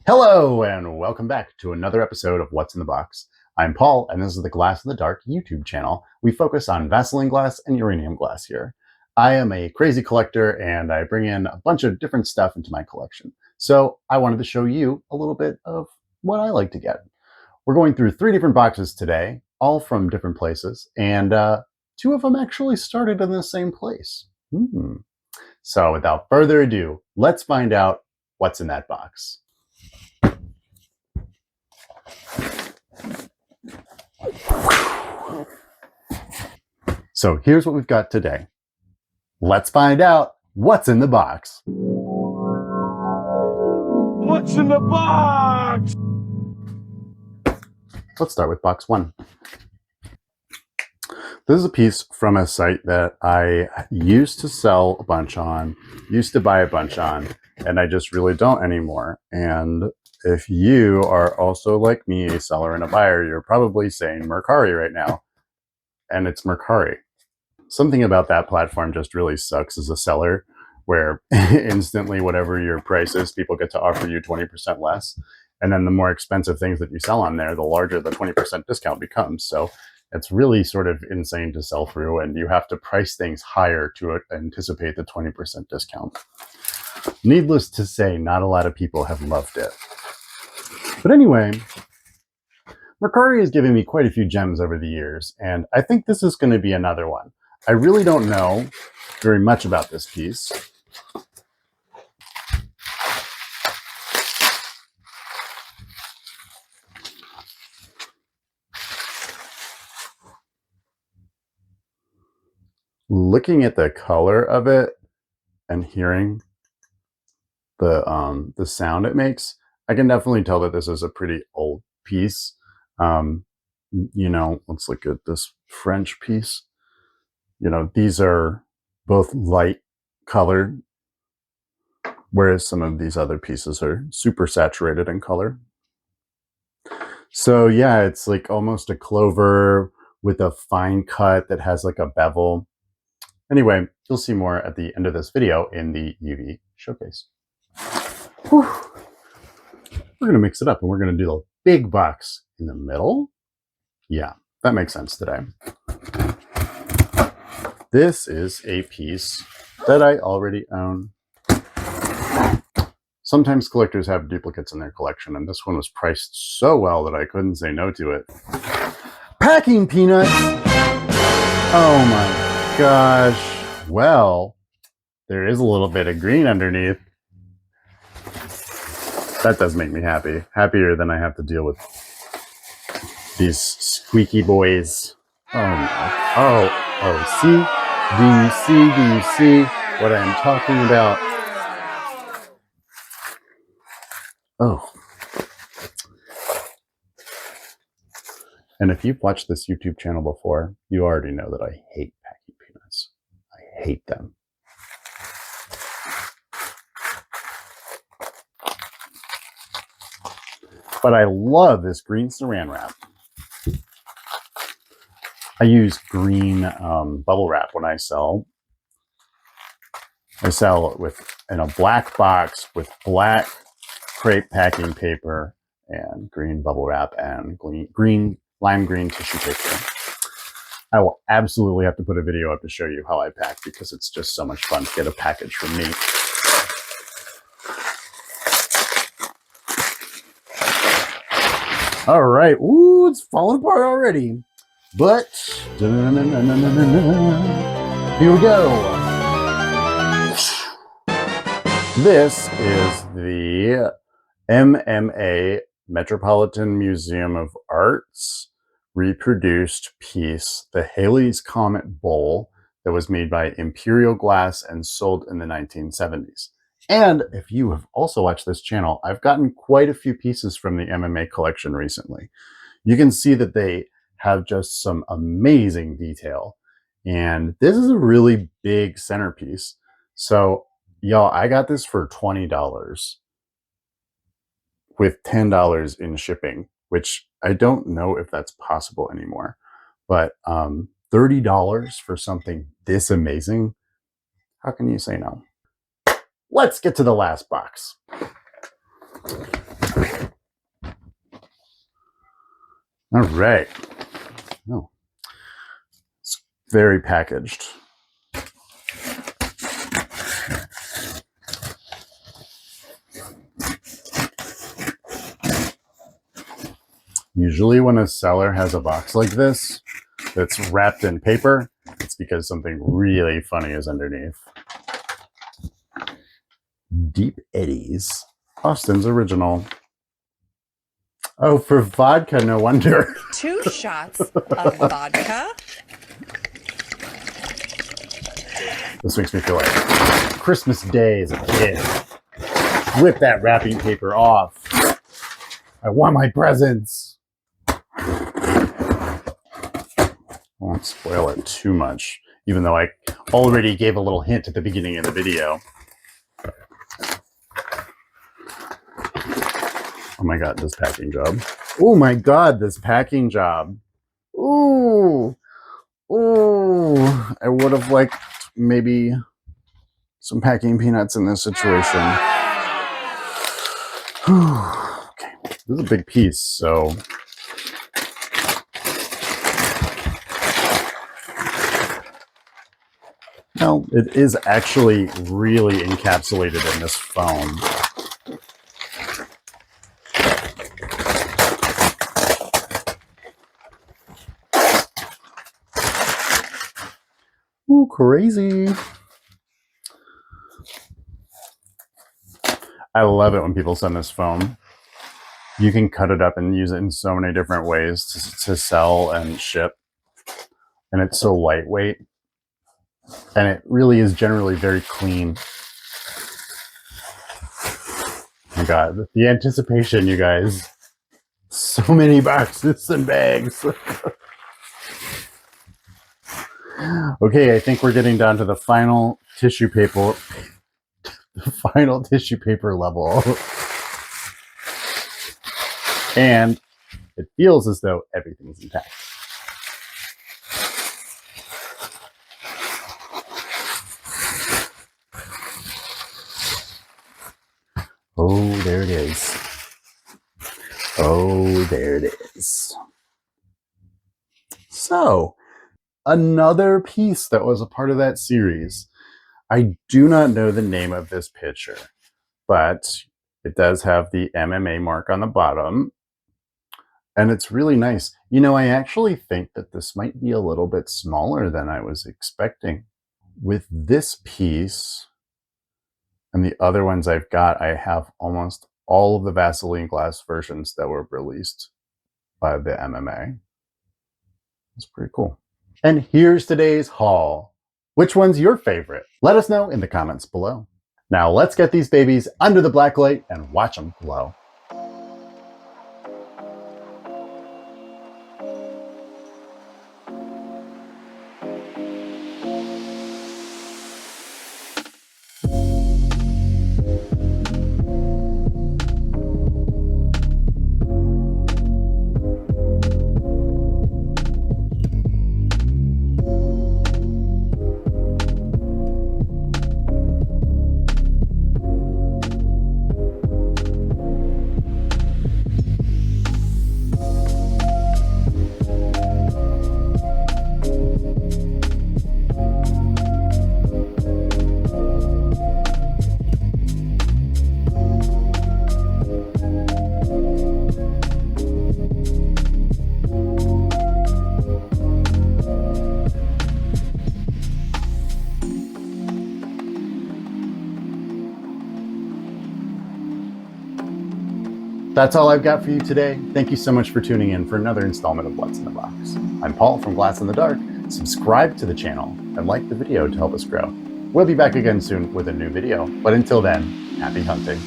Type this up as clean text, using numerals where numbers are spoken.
Hello and welcome back to another episode of What's in the Box. I'm Paul and this is the Glass in the Dark YouTube channel. We focus on vaseline glass and uranium glass here. I am a crazy collector and I bring in a bunch of different stuff into my collection. So I wanted to show you a little bit of what I like to get. We're going through 3 different boxes today, all from different places, and 2 of them actually started in the same place. So without further ado, let's find out what's in that box. So here's what we've got today. Let's find out what's in the box. What's in the box? Let's start with box 1. This is a piece from a site that I used to sell a bunch on, used to buy a bunch on, and I just really don't anymore. And if you are also like me, a seller and a buyer, you're probably saying Mercari right now. And it's Mercari. Something about that platform just really sucks as a seller, where instantly whatever your price is, people get to offer you 20% less. And then the more expensive things that you sell on there, the larger the 20% discount becomes. So it's really sort of insane to sell through, and you have to price things higher to anticipate the 20% discount. Needless to say, not a lot of people have loved it. But anyway, Mercari has given me quite a few gems over the years, and I think this is going to be another one. I really don't know very much about this piece. Looking at the color of it and hearing the sound it makes, I can definitely tell that this is a pretty old piece. You know, let's look at this French piece. You know, these are both light colored, whereas some of these other pieces are super saturated in color. So yeah, it's like almost a clover with a fine cut that has like a bevel. Anyway, you'll see more at the end of this video in the UV showcase. Whew. We're gonna mix it up and we're gonna do the big box in the middle. Yeah, that makes sense today. This is a piece that I already own. Sometimes collectors have duplicates in their collection, and this one was priced so well that I couldn't say no to it. Packing peanuts! Oh my gosh. Well, there is a little bit of green underneath. That does make me happy. Happier than I have to deal with these squeaky boys. Oh no. Oh, see? Do you see what I'm talking about? Oh. And if you've watched this YouTube channel before, you already know that I hate packing peanuts. I hate them. But I love this green saran wrap. I use green bubble wrap when I sell. I sell it in a black box with black crepe packing paper and green bubble wrap and lime green tissue paper. I will absolutely have to put a video up to show you how I pack because it's just so much fun to get a package from me. All right, ooh, it's falling apart already. But here we go. This is the MMA Metropolitan Museum of Art's reproduced piece, the Halley's Comet bowl that was made by Imperial Glass and sold in the 1970s. And if you have also watched this channel, I've gotten quite a few pieces from the MMA collection recently. You can see that they have just some amazing detail. And this is a really big centerpiece. So y'all, I got this for $20 with $10 in shipping, which I don't know if that's possible anymore. But $30 for something this amazing, how can you say no? Let's get to the last box. All right. Oh, it's very packaged. Usually when a seller has a box like this that's wrapped in paper, it's because something really funny is underneath. Deep Eddies. Austin's original. Oh, for vodka, no wonder. 2 shots of vodka. This makes me feel like Christmas Day as a kid. Rip that wrapping paper off. I want my presents. I won't spoil it too much, even though I already gave a little hint at the beginning of the video. Oh my god, this packing job. Oh my god, this packing job. Ooh. Ooh. I would have liked maybe some packing peanuts in this situation. Okay, this is a big piece, so well, it is actually really encapsulated in this foam. Ooh, crazy. I love it when people send this foam. You can cut it up and use it in so many different ways to sell and ship. And it's so lightweight. And it really is generally very clean. Oh my god, the anticipation, you guys. So many boxes and bags. Okay, I think we're getting down to the final tissue paper. The final tissue paper level. And it feels as though everything's intact. Oh, there it is. Oh, there it is. So, another piece that was a part of that series. I do not know the name of this pitcher, but it does have the MMA mark on the bottom. And it's really nice. You know, I actually think that this might be a little bit smaller than I was expecting. With this piece and the other ones I've got, I have almost all of the Vaseline glass versions that were released by the MMA. It's pretty cool. And here's today's haul. Which one's your favorite? Let us know in the comments below. Now let's get these babies under the black light and watch them glow. That's all I've got for you today. Thank you so much for tuning in for another installment of What's in the Box. I'm Paul from Glass in the Dark. Subscribe to the channel and like the video to help us grow. We'll be back again soon with a new video, but until then, happy hunting.